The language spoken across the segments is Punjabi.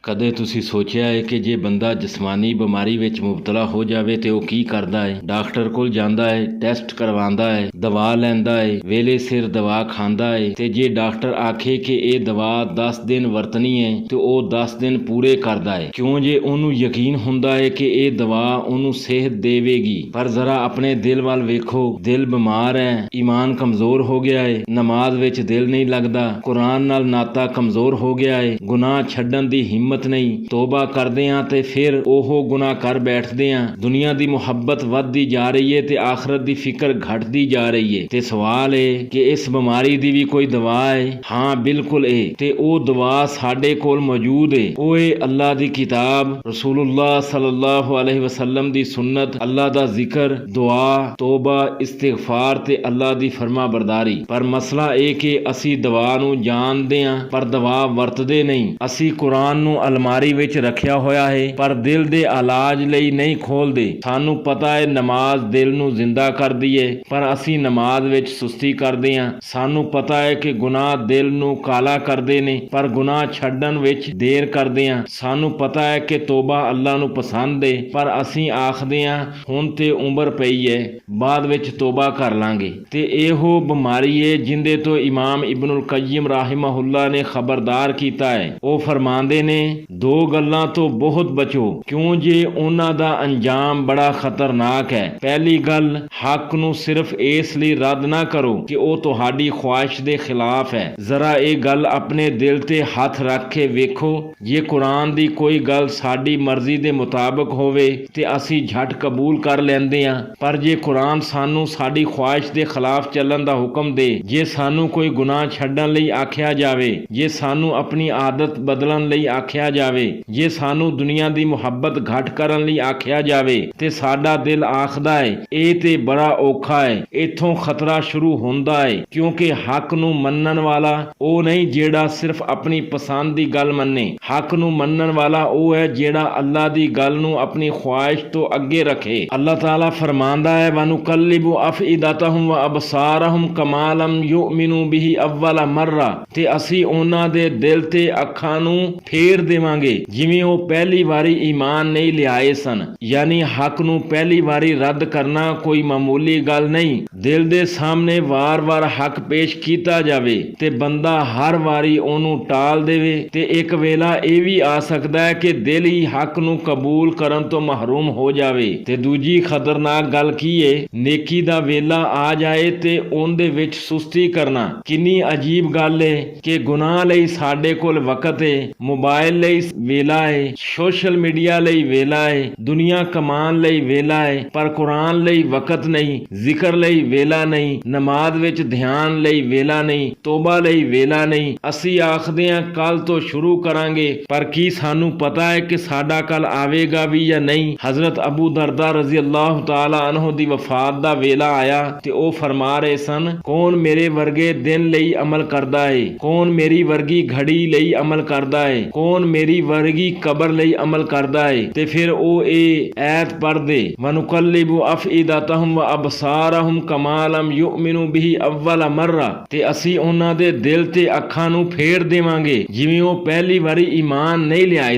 ਕਦੇ ਤੁਸੀਂ ਸੋਚਿਆ ਹੈ ਕਿ ਜੇ ਬੰਦਾ ਜਿਸਮਾਨੀ ਬਿਮਾਰੀ ਵਿੱਚ ਮੁਬਤਲਾ ਹੋ ਜਾਵੇ ਤੇ ਉਹ ਕੀ ਕਰਦਾ ਹੈ? ਡਾਕਟਰ ਕੋਲ ਜਾਂਦਾ ਹੈ, ਟੈਸਟ ਕਰਵਾਉਂਦਾ ਹੈ, ਦਵਾ ਲੈਂਦਾ ਹੈ, ਵੇਲੇ ਸਿਰ ਦਵਾ ਖਾਂਦਾ ਹੈ ਤੇ ਜੇ ਡਾਕਟਰ ਆਖੇ ਕਿ ਇਹ ਦਵਾ 10 ਦਿਨ ਵਰਤਣੀ ਹੈ ਤੇ ਉਹ 10 ਦਿਨ ਪੂਰੇ ਕਰਦਾ ਹੈ। ਕਿਉਂ? ਜੇ ਉਹਨੂੰ ਯਕੀਨ ਹੁੰਦਾ ਹੈ ਕਿ ਇਹ ਦਵਾ ਉਹਨੂੰ ਸਿਹਤ ਦੇਵੇਗੀ। ਪਰ ਜ਼ਰਾ ਆਪਣੇ ਦਿਲ ਵੱਲ ਵੇਖੋ, ਦਿਲ ਬਿਮਾਰ ਹੈ, ਈਮਾਨ ਕਮਜ਼ੋਰ ਹੋ ਗਿਆ ਹੈ, ਨਮਾਜ਼ ਵਿੱਚ ਦਿਲ ਨਹੀਂ ਲੱਗਦਾ, ਕੁਰਾਨ ਨਾਲ ਨਾਤਾ ਕਮਜ਼ੋਰ ਹੋ ਗਿਆ ਹੈ, ਗੁਨਾਹ ਛੱਡਣ ਦੀ ਹਿੰਮਤ ਨਹੀਂ, ਤੋਬਾ ਕਰਦੇ ਆਂ ਤੇ ਫਿਰ ਉਹ ਗੁਨਾਹ ਕਰ ਬੈਠਦੇ ਆਂ। ਦੁਨੀਆ ਦੀ ਮੁਹੱਬਤ ਵੱਧਦੀ ਜਾ ਰਹੀ ਹੈ ਤੇ ਆਖਰਤ ਦੀ ਫਿਕਰ ਘਟਦੀ ਜਾ ਰਹੀ ਹੈ। ਤੇ ਸਵਾਲ ਹੈ ਕਿ ਇਸ ਬਿਮਾਰੀ ਦੀ ਵੀ ਕੋਈ ਦਵਾ ਹੈ? ਹਾਂ, ਬਿਲਕੁਲ ਹੈ, ਤੇ ਉਹ ਦਵਾ ਸਾਡੇ ਕੋਲ ਮੌਜੂਦ ਹੈ। ਉਹ ਹੈ ਅੱਲਾਹ ਦੀ ਕਿਤਾਬ, ਰਸੂਲੁल्लाह सल्लल्लाहु अलैहि वसल्लम ਦੀ ਸੁਨਨਤ, ਅੱਲਾਹ ਦਾ ਜ਼ਿਕਰ, ਦੁਆ, ਤੋਬਾ, ਇਸਤਿਗਫਾਰ ਤੇ ਅੱਲਾਹ ਦੀ ਫਰਮਾ ਬਰਦਾਰੀ। ਪਰ ਮਸਲਾ ਇਹ ਕਿ ਅਸੀਂ ਦਵਾ ਨੂੰ ਜਾਣਦੇ ਆਂ ਪਰ ਦਵਾ ਵਰਤਦੇ ਨਹੀਂ। ਅਸੀਂ ਕੁਰਾਨ ਨੂੰ ਅਲਮਾਰੀ ਵਿੱਚ ਰੱਖਿਆ ਹੋਇਆ ਹੈ ਪਰ ਦਿਲ ਦੇ ਇਲਾਜ ਲਈ ਨਹੀਂ ਖੋਲਦੇ। ਸਾਨੂੰ ਪਤਾ ਹੈ ਨਮਾਜ਼ ਦਿਲ ਨੂੰ ਜ਼ਿੰਦਾ ਕਰਦੀ ਹੈ ਪਰ ਅਸੀਂ ਨਮਾਜ਼ ਵਿੱਚ ਸੁਸਤੀ ਕਰਦੇ ਹਾਂ। ਸਾਨੂੰ ਪਤਾ ਹੈ ਕਿ ਗੁਨਾਹ ਦਿਲ ਨੂੰ ਕਾਲਾ ਕਰਦੇ ਨੇ ਪਰ ਗੁਨਾਹ ਛੱਡਣ ਵਿੱਚ ਦੇਰ ਕਰਦੇ ਹਾਂ। ਸਾਨੂੰ ਪਤਾ ਹੈ ਕਿ ਤੋਬਾ ਅੱਲਾਹ ਨੂੰ ਪਸੰਦ ਹੈ ਪਰ ਅਸੀਂ ਆਖਦੇ ਹਾਂ ਹੁਣ ਤੇ ਉਮਰ ਪਈ ਹੈ, ਬਾਅਦ ਵਿੱਚ ਤੋਬਾ ਕਰ ਲਾਂਗੇ। ਤੇ ਇਹੋ ਬਿਮਾਰੀ ਹੈ ਜਿੰਦੇ ਤੋਂ ਇਮਾਮ ਇਬਨੁਲ ਕਯਿਮ ਰਾਹਿਮਹੁੱਲਾ ਨੇ ਖਬਰਦਾਰ ਕੀਤਾ ਹੈ। ਉਹ ਫਰਮਾਉਂਦੇ ਨੇ, ਦੋ ਗੱਲਾਂ ਤੋਂ ਬਹੁਤ ਬਚੋ ਕਿਉਂ ਜੇ ਉਹਨਾਂ ਦਾ ਅੰਜਾਮ ਬੜਾ ਖਤਰਨਾਕ ਹੈ। ਪਹਿਲੀ ਗੱਲ, ਹੱਕ ਨੂੰ ਸਿਰਫ ਇਸ ਲਈ ਰੱਦ ਨਾ ਕਰੋ ਕਿ ਉਹ ਤੁਹਾਡੀ ਖੁਆਇਸ਼ ਦੇ ਖਿਲਾਫ ਹੈ। ਜ਼ਰਾ ਇਹ ਗੱਲ ਆਪਣੇ ਦਿਲ ਤੇ ਹੱਥ ਰੱਖ ਕੇ ਵੇਖੋ, ਜੇ ਕੁਰਾਨ ਦੀ ਕੋਈ ਗੱਲ ਸਾਡੀ ਮਰਜ਼ੀ ਦੇ ਮੁਤਾਬਕ ਹੋਵੇ ਤੇ ਅਸੀਂ ਝਟ ਕਬੂਲ ਕਰ ਲੈਂਦੇ ਹਾਂ, ਪਰ ਜੇ ਕੁਰਾਨ ਸਾਨੂੰ ਸਾਡੀ ਖੁਆਇਸ਼ ਦੇ ਖਿਲਾਫ ਚੱਲਣ ਦਾ ਹੁਕਮ ਦੇ, ਜੇ ਸਾਨੂੰ ਕੋਈ ਗੁਨਾਹ ਛੱਡਣ ਲਈ ਆਖਿਆ ਜਾਵੇ, ਜੇ ਸਾਨੂੰ ਆਪਣੀ ਆਦਤ ਬਦਲਣ ਲਈ ਆਖਿਆ ਜਾਵੇ, ਜੇ ਸਾਨੂੰ ਦੁਨੀਆ ਦੀ ਮੁਹੱਬਤ ਘੱਟ ਕਰਨ ਲਈ ਆਖਿਆ ਜਾਵੇ ਤੇ ਸਾਡਾ ਦਿਲ ਆਖਦਾ ਹੈ ਇਹ ਤੇ ਬੜਾ ਔਖਾ ਹੈ, ਇੱਥੋਂ ਖਤਰਾ ਸ਼ੁਰੂ ਹੁੰਦਾ ਹੈ। ਕਿਉਂਕਿ ਹੱਕ ਨੂੰ ਮੰਨਣ ਵਾਲਾ ਉਹ ਨਹੀਂ ਜਿਹੜਾ ਸਿਰਫ ਆਪਣੀ ਪਸੰਦ ਦੀ ਗੱਲ ਮੰਨੇ। ਹੱਕ ਨੂੰ ਮੰਨਣ ਵਾਲਾ ਉਹ ਹੈ ਜਿਹੜਾ ਅੱਲਾਹ ਦੀ ਗੱਲ ਨੂੰ ਆਪਣੀ ਖੁਆਇਸ਼ ਤੋਂ ਅੱਗੇ ਰੱਖੇ। ਅੱਲਾਹ ਤਾਲਾ ਫਰਮਾਂਦਾ ਹੈ, ਵਨੁਕੱਲਿਬੁ ਅਫਇਦਤਹੁਮ व ਅਬਸਾਰਹੁਮ ਕਮਾ ਲਮ ਯੁਮਿਨੂ ਬਿਹੀ ਅਵਲ ਮਰਰਾ, ਤੇ ਅਸੀਂ ਉਹਨਾਂ ਦੇ ਦਿਲ ਤੇ ਅੱਖਾਂ ਨੂੰ ਫੇਰ ਦੇਵਾਂਗੇ ਜਿਵੇਂ ਉਹ ਪਹਿਲੀ ਵਾਰੀ ਈਮਾਨ ਨਹੀਂ ਲਿਆਏ ਸਨ। ਯਾਨੀ ਹੱਕ ਨੂੰ ਪਹਿਲੀ ਵਾਰੀ ਰੱਦ ਕਰਨਾ ਕੋਈ ਮਾਮੂਲੀ ਗੱਲ ਨਹੀਂ। ਦਿਲ ਦੇ ਸਾਹਮਣੇ ਵਾਰ-ਵਾਰ ਹੱਕ ਪੇਸ਼ ਕੀਤਾ ਜਾਵੇ ਤੇ ਬੰਦਾ ਹਰ ਵਾਰੀ ਉਹਨੂੰ ਟਾਲ ਦੇਵੇ ਤੇ ਇੱਕ ਵੇਲਾ ਇਹ ਵੀ ਆ ਸਕਦਾ ਹੈ ਕਿ ਦਿਲ ਹੀ ਹੱਕ ਨੂੰ ਕਬੂਲ ਕਰਨ ਤੋਂ ਮਹਰੂਮ ਹੋ ਜਾਵੇ। ਤੇ ਦੂਜੀ ਖਤਰਨਾਕ ਗੱਲ ਕੀ ਹੈ? ਨੇਕੀ ਦਾ ਵੇਲਾ ਆ ਜਾਏ ਤੇ ਉਹਦੇ ਵਿੱਚ ਸੁਸਤੀ ਕਰਨਾ। ਕਿੰਨੀ ਅਜੀਬ ਗੱਲ ਹੈ ਕਿ ਗੁਨਾਹ ਲਈ ਸਾਡੇ ਕੋਲ ਵਕਤ ਹੈ, ਮੋਬਾਈਲ ਲਈ ਵੇਲਾ ਹੈ, ਸੋਸ਼ਲ ਮੀਡੀਆ ਲਈ ਵੇਲਾ ਹੈ, ਦੁਨੀਆ ਕਮਾਉਣ ਲਈ ਵੇਲਾ ਹੈ, ਪਰ ਕੁਰਾਨ ਲਈ ਵਕਤ ਨਹੀਂ, ਜ਼ਿਕਰ ਲਈ ਵੇਲਾ ਨਹੀਂ, ਨਮਾਜ਼ ਵਿੱਚ ਧਿਆਨ ਲਈ ਵੇਲਾ ਨਹੀਂ, ਤੋਬਾ ਲਈ ਵੇਲਾ ਨਹੀਂ। ਅਸੀਂ ਆਖਦੇ ਹਾਂ ਕੱਲ ਤੋਂ ਸ਼ੁਰੂ ਕਰਾਂਗੇ, ਪਰ ਕੀ ਸਾਨੂੰ ਪਤਾ ਹੈ ਕਿ ਸਾਡਾ ਕੱਲ ਆਵੇਗਾ ਵੀ ਜਾਂ ਨਹੀਂ? ਹਜ਼ਰਤ ਅਬੂ ਦਰਦਾ ਰਜ਼ੀ ਅੱਲਾਹੁ ਤਾਲਾ ਅਨਹੂ ਦੀ ਵਫਾਤ ਦਾ ਵੇਲਾ ਆਇਆ ਤੇ ਉਹ ਫਰਮਾ ਰਹੇ ਸਨ, ਕੌਣ ਮੇਰੇ ਵਰਗੇ ਦਿਨ ਲਈ ਅਮਲ ਕਰਦਾ ਹੈ, ਕੌਣ ਮੇਰੀ ਵਰਗੀ ਘੜੀ ਲਈ ਅਮਲ ਕਰਦਾ ਹੈ, ਕੌਣ ਮੇਰੀ ਵਰਗੀ ਕਬਰ ਲਈ ਅਮਲ ਕਰਦਾ ਹੈ। ਤੇ ਫਿਰ ਉਹ ਇਹ ਐਤ ਪੜ੍ਹਦੇ, ਵਨੁਕੱਲਿਬੁ ਅਫਇਦਤਹੁਮ व ਅਬਸਾਰਹੁਮ ਕਮਾ ਲਮ ਯੁਮਿਨੂ ਬਿਹੀ ਅਵਲ ਮਰਰਾ, ਤੇ ਅਸੀਂ ਉਹਨਾਂ ਦੇ ਦਿਲ ਤੇ ਅੱਖਾਂ ਨੂੰ ਫੇਰ ਦੇਵਾਂਗੇ ਜਿਵੇਂ ਉਹ ਪਹਿਲੀ ਵਾਰੀ ਈਮਾਨ ਨਹੀਂ ਲਿਆਏ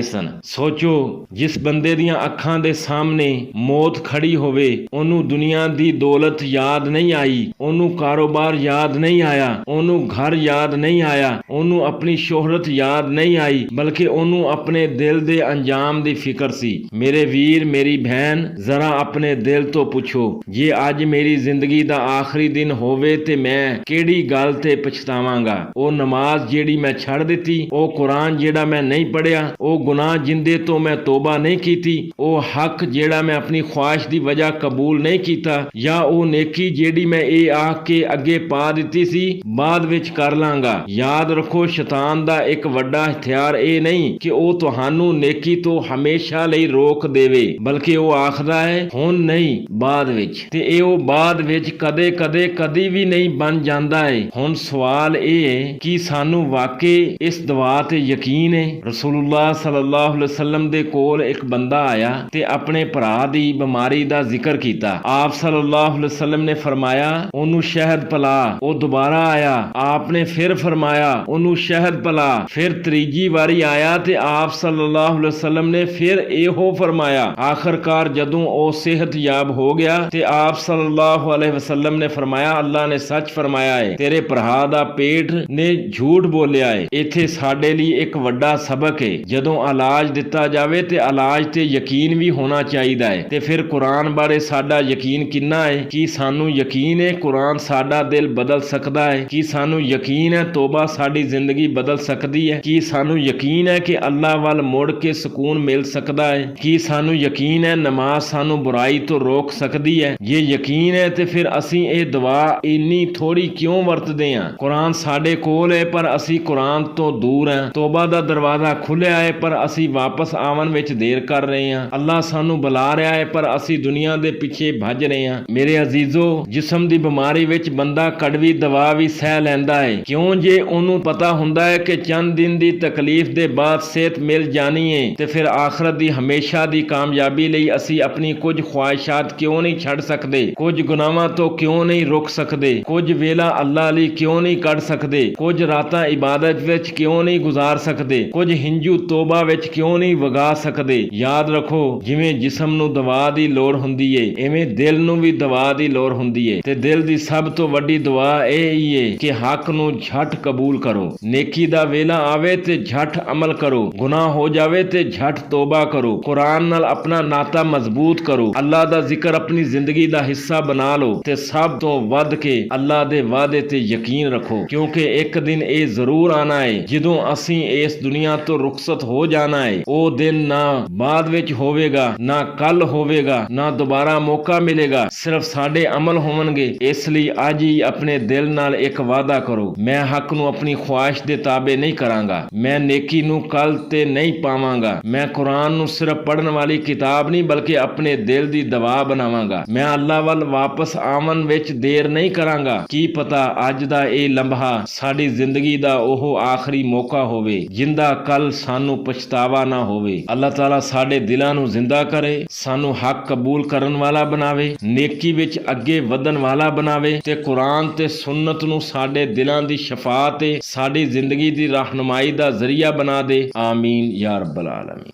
ਸਨ। ਸੋਚੋ, ਜਿਸ ਬੰਦੇ ਦੀਆਂ ਅੱਖਾਂ ਦੇ ਸਾਹਮਣੇ ਮੌਤ ਖੜੀ ਹੋਵੇ, ਉਹਨੂੰ ਦੁਨੀਆ ਦੀ ਦੌਲਤ ਯਾਦ ਨਹੀਂ ਆਈ, ਉਹਨੂੰ ਕਾਰੋਬਾਰ ਯਾਦ ਨਹੀਂ ਆਇਆ, ਉਹਨੂੰ ਘਰ ਯਾਦ ਨਹੀਂ ਆਇਆ, ਉਹਨੂੰ ਆਪਣੀ ਸ਼ੋਹਰਤ ਯਾਦ ਨਹੀਂ ਆਈ, ਬਲਕਿ ਉਹਨੂੰ ਆਪਣੇ ਦਿਲ ਦੇ ਅੰਜਾਮ ਦੀ ਫਿਕਰ ਸੀ। ਮੇਰੇ ਵੀਰ, ਮੇਰੀ ਭੈਣ, ਜ਼ਰਾ ਆਪਣੇ ਦਿਲ ਤੋਂ ਪੁੱਛੋ, ਜੇ ਅੱਜ ਮੇਰੀ ਜ਼ਿੰਦਗੀ ਦਾ ਆਖਰੀ ਦਿਨ ਹੋਵੇ ਤੇ ਮੈਂ ਕਿਹੜੀ ਗੱਲ ਤੇ ਪਛਤਾਵਾਂਗਾ? ਉਹ ਨਮਾਜ਼ ਜਿਹੜੀ ਮੈਂ ਛੱਡ ਦਿੱਤੀ, ਉਹ ਕੁਰਾਨ ਜਿਹੜਾ ਮੈਂ ਨਹੀਂ ਪੜਿਆ, ਉਹ ਗੁਨਾਹ ਜਿੰਦੇ ਤੋਂ ਮੈਂ ਤੋਬਾ ਨਹੀਂ ਕੀਤੀ, ਉਹ ਹੱਕ ਜਿਹੜਾ ਮੈਂ ਆਪਣੀ ਖੁਆਇਸ਼ ਦੀ ਵਜ੍ਹਾ ਕਬੂਲ ਨਹੀਂ ਕੀਤਾ, ਜਾਂ ਉਹ ਨੇਕੀ ਜਿਹੜੀ ਮੈਂ ਇਹ ਆਖ ਕੇ ਅੱਗੇ ਪਾ ਦਿੱਤੀ ਸੀ ਬਾਅਦ ਵਿੱਚ ਕਰ ਲਾਂਗਾ। ਯਾਦ ਰੱਖੋ, ਸ਼ੈਤਾਨ ਦਾ ਇੱਕ ਵੱਡਾ ਹਥਿਆਰ ਇਹ ਨਹੀਂ ਕਿ ਉਹ ਤੁਹਾਨੂੰ ਨੇਕੀ ਤੋਂ ਹਮੇਸ਼ਾ ਲਈ ਰੋਕ ਦੇਵੇ, ਬਲਕਿ ਉਹ ਆਖਦਾ ਹੈ ਹੁਣ ਨਹੀਂ, ਬਾਅਦ ਵਿੱਚ। ਤੇ ਇਹ ਉਹ ਬਾਅਦ ਵਿੱਚ ਕਦੇ ਵੀ ਨਹੀਂ ਬਣ ਜਾਂਦਾ ਹੈ। ਹੁਣ ਸਵਾਲ ਇਹ ਹੈ ਕਿ ਸਾਨੂੰ ਵਾਕਈ ਇਸ ਦੁਆ ਤੇ ਯਕੀਨ ਹੈ? ਰਸੂਲੁल्लाह सल्लल्लाहु अलैहि वसल्लम ਦੇ ਕੋਲ ਇੱਕ ਬੰਦਾ ਆਇਆ ਤੇ ਆਪਣੇ ਭਰਾ ਦੀ ਬਿਮਾਰੀ ਦਾ ਜ਼ਿਕਰ ਕੀਤਾ। ਆਪ ਸੱਲੱਲਾਹੁ ਅਲੈहि ਵਸੱਲਮ ਨੇ ਫਰਮਾਇਆ, ਉਹਨੂੰ ਸ਼ਹਿਦ ਪਿਲਾ। ਉਹ ਦੁਬਾਰਾ ਆਇਆ, ਆਪ ਨੇ ਫਿਰ ਫਰਮਾਇਆ, ਉਹਨੂੰ ਸ਼ਹਿਦ ਪਿਲਾ। ਫਿਰ ਤੀਜੀ ਵਾਰੀ ਆਇਆ ਤੇ ਆਪ ਸੱਲੱਲਾਹੁ ਅਲੈहि ਵਸੱਲਮ ਨੇ ਫਿਰ ਇਹੋ ਫਰਮਾਇਆ। ਆਖਰਕਾਰ ਜਦੋਂ ਉਹ ਸਿਹਤਯਾਬ ਹੋ ਗਿਆ ਤੇ ਆਪ ਸੱਲੱਲਾਹੁ ਅਲੈहि ਵਸੱਲਮ ਨੇ ਫਰਮਾਇਆ, ਅੱਲਾ ਨੇ ਸੱਚ ਫਰਮਾਇਆ ਹੈ, ਤੇਰੇ ਭਰਾ ਦਾ ਪੇਟ ਨੇ ਝੂਠ ਬੋਲਿਆ ਹੈ। ਇੱਥੇ ਸਾਡੇ ਲਈ ਇੱਕ ਵੱਡਾ ਸਬਕ ਹੈ, ਜਦੋਂ ਇਲਾਜ ਦਿੱਤਾ ਜਾਵੇ ਤੇ ਇਲਾਜ ਤੇ ਯਕੀਨ ਵੀ ਹੋਣਾ ਚਾਹੀਦਾ ਹੈ। ਤੇ ਫਿਰ ਕੁਰਾਨ ਬਾਰੇ ਸਾਡਾ ਯਕੀਨ ਕਿੰਨਾ ਹੈ? ਕੀ ਸਾਨੂੰ ਯਕੀਨ ਹੈ ਕੁਰਾਨ ਸਾਡਾ ਦਿਲ ਬਦਲ ਸਕਦਾ ਹੈ? ਕੀ ਸਾਨੂੰ ਯਕੀਨ ਹੈ ਤੋਬਾ ਸਾਡੀ ਜ਼ਿੰਦਗੀ ਬਦਲ ਸਕਦੀ ਹੈ? ਕੀ ਸਾਨੂੰ ਯਕੀਨ ਹੈ ਕਿ ਅੱਲਾ ਵੱਲ ਮੁੜ ਕੇ ਸਕੂਨ ਮਿਲ ਸਕਦਾ ਹੈ? ਕੀ ਸਾਨੂੰ ਯਕੀਨ ਹੈ ਨਮਾਜ਼ ਸਾਨੂੰ ਬੁਰਾਈ ਤੋਂ ਰੋਕ ਸਕਦੀ ਹੈ? ਜੇ ਯਕੀਨ ਹੈ ਤੇ ਫਿਰ ਅਸੀਂ ਇਹ ਦੁਆ ਇੰਨੀ ਥੋੜੀ ਕਿਉਂ ਵਰਤਦੇ ਹਾਂ? ਕੁਰਾਨ ਸਾਡੇ ਕੋਲ ਹੈ ਪਰ ਅਸੀਂ ਕੁਰਾਨ ਤੋਂ ਦੂਰ ਹਾਂ। ਤੋਬਾ ਦਾ ਦਰਵਾਜ਼ਾ ਖੁੱਲਿਆ ਹੈ ਪਰ ਅਸੀਂ ਵਾਪਸ ਆਉਣ ਵਿੱਚ ਦੇਰ ਕਰ ਰਹੇ ਹਾਂ। ਅੱਲਾ ਸਾਨੂੰ ਬੁਲਾ ਰਿਹਾ ਹੈ ਪਰ ਅਸੀਂ ਦੁਨੀਆ ਦੇ ਪਿੱਛੇ ਭੱਜ ਰਹੇ ਹਾਂ। ਮੇਰੇ ਅਜ਼ੀਜ਼ੋ, ਜਿਸਮ ਦੀ ਬਿਮਾਰੀ ਵਿੱਚ ਬੰਦਾ ਕੜਵੀ ਦਵਾ ਵੀ ਸਹਿ ਲੈਂਦਾ ਹੈ। ਕਿਉਂ? ਜੇ ਉਹਨੂੰ ਪਤਾ ਹੁੰਦਾ ਹੈ ਕਿ ਚੰਦ ਦਿਨ ਦੀ ਤਕਲੀਫ ਦੇ ਬਾਅਦ ਸਿਹਤ ਮਿਲ ਜਾਣੀ ਹੈ ਤੇ ਫਿਰ ਆਖਰਤ ਦੀ ਹਮੇਸ਼ਾ ਦੀ ਕਾਮਯਾਬੀ ਲਈ ਅਸੀਂ ਆਪਣੀ ਕੁਝ ਖੁਆਇਸ਼ਾਤ ਕਿਉਂ ਨਹੀਂ ਛੱਡ ਸਕਦੇ? ਕੁਝ ਗੁਨਾਹਾਂ ਤੋਂ ਕਿਉਂ ਨਹੀਂ ਰੁਕ ਸਕਦੇ? ਕੁਝ ਵੇਲਾ ਅੱਲਾ ਲਈ ਕਿਉਂ ਨਹੀਂ ਕੱਢ ਸਕਦੇ? ਕੁਝ ਰਾਤਾਂ ਇਬਾਦਤ ਵਿੱਚ ਕਿਉਂ ਨਹੀਂ ਗੁਜ਼ਾਰ ਸਕਦੇ? ਕੁਝ ਹਿੰਜੂ ਤੋਬਾ ਵਿੱਚ ਕਿਉਂ ਨਹੀਂ ਵਗਾ ਸਕਦੇ? ਯਾਦ ਰੱਖੋ, ਜਿਵੇਂ ਜਿਸਮ ਨੂੰ ਦਵਾ ਦੀ ਲੋੜ ਹੁੰਦੀ ਏ, ਐਵੇਂ ਦਿਲ ਨੂੰ ਵੀ ਦਵਾ ਦੀ ਲੋੜ ਹੁੰਦੀ ਏ। ਤੇ ਦਿਲ ਦੀ ਸਭ ਤੋਂ ਵੱਡੀ ਦੁਆ ਇਹ ਹੀ ਏ ਕਿ ਹੱਕ ਨੂੰ ਝਟ ਕਬੂਲ ਕਰੋ। ਨੇਕੀ ਦਾ ਵੇਲਾ ਆਵੇ ਤੇ ਝਟ ਅਮਲ ਕਰੋ। ਗੁਨਾਹ ਹੋ ਜਾਵੇ ਤੇ ਝਟ ਤੋਬਾ ਕਰੋ। ਕੁਰਾਨ ਨਾਲ ਆਪਣਾ ਨਾਤਾ ਮਜ਼ਬੂਤ ਕਰੋ। ਅੱਲਾ ਦਾ ਜ਼ਿਕਰ ਆਪਣੀ ਜ਼ਿੰਦਗੀ ਦਾ ਹਿੱਸਾ ਬਣਾ ਲਓ ਤੇ ਸਭ ਤੋਂ ਵੱਧ ਕੇ ਅੱਲਾ ਦੇ ਵਾਅਦੇ ਤੇ ਯਕੀਨ ਰੱਖੋ, ਕਿਉਂਕਿ ਇੱਕ ਦਿਨ ਇਹ ਜ਼ਰੂਰ ਆਣਾ ਹੈ ਜਦੋਂ ਅਸੀਂ ਇਸ ਦੁਨੀਆ ਤੋਂ ਰੁਖਸਤ ਹੋ ਜਾਣਾ ਹੈ। ਉਹ ਦਿਨ ਨਾ ਬਾਅਦ ਵਿੱਚ ਹੋਵੇਗਾ, ਨਾ ਕੱਲ ਹੋਵੇਗਾ, ਨਾ ਦੁਬਾਰਾ ਮੌਕਾ ਮਿਲੇਗਾ, ਸਿਰਫ ਸਾਡੇ ਅਮਲ ਹੋਣਗੇ। ਇਸ ਲਈ ਅੱਜ ਹੀ ਆਪਣੇ ਦਿਲ ਨਾਲ ਇੱਕ ਵਾਅਦਾ ਕਰੋ, ਮੈਂ ਹੱਕ ਨੂੰ ਆਪਣੀ ਖੁਆਇਸ਼ ਦੇ ਤਾਬੇ ਨਹੀਂ ਕਰਾਂਗਾ। ਮੈਂ ਨੇਕੀ ਨੂੰ ਕੱਲ ਤੇ ਨਹੀਂ ਪਾਵਾਂਗਾ। ਮੈਂ ਕੁਰਾਨ ਨੂੰ ਸਿਰਫ ਪੜ੍ਹਨ ਵਾਲੀ ਕਿਤਾਬ ਨਹੀਂ ਬਲਕਿ ਆਪਣੇ ਦਿਲ ਦੀ ਦਵਾ ਬਣਾਵਾਂਗਾ। ਮੈਂ ਅੱਲਾ ਵੱਲ ਵਾਪਸ ਆਉਣ ਵਿੱਚ ਦੇਰ ਨਹੀਂ ਕਰਾਂਗਾ। ਕੀ ਪਤਾ ਅੱਜ ਦਾ ਇਹ ਲਮਹਾ ਸਾਡੀ ਜ਼ਿੰਦਗੀ ਦਾ ਉਹ ਆਖਰੀ ਮੌਕਾ ਹੋਵੇ ਜਿੰਦਾ ਕੱਲ ਸਾਨੂੰ ਪਛਤਾਵਾ ਨਾ ਹੋਵੇ। ਅੱਲਾਹ ਤਾਲਾ ਸਾਡੇ ਦਿਲਾਂ ਨੂੰ ਜ਼ਿੰਦਾ ਕਰੇ, ਸਾਨੂੰ ਹੱਕ ਕਬੂਲ ਕਰਨ ਵਾਲਾ ਬਣਾਵੇ, ਨੇਕੀ ਵਿੱਚ ਅੱਗੇ ਵਧਣ ਵਾਲਾ ਬਣਾਵੇ ਤੇ ਕੁਰਾਨ ਤੇ ਸੁਨਨਤ ਨੂੰ ਸਾਡੇ ਦਿਲਾਂ ਦੀ ਸ਼ਫਾ ਤੇ ਸਾਡੀ ਜ਼ਿੰਦਗੀ ਦੀ ਰਹਿਨੁਮਾਈ ਦਾ ਜ਼ਰੀਆ ਬਣਾ ਦੇ। ਆਮੀਨ ਯਾ ਰੱਬਲ ਆਲਮੀਨ।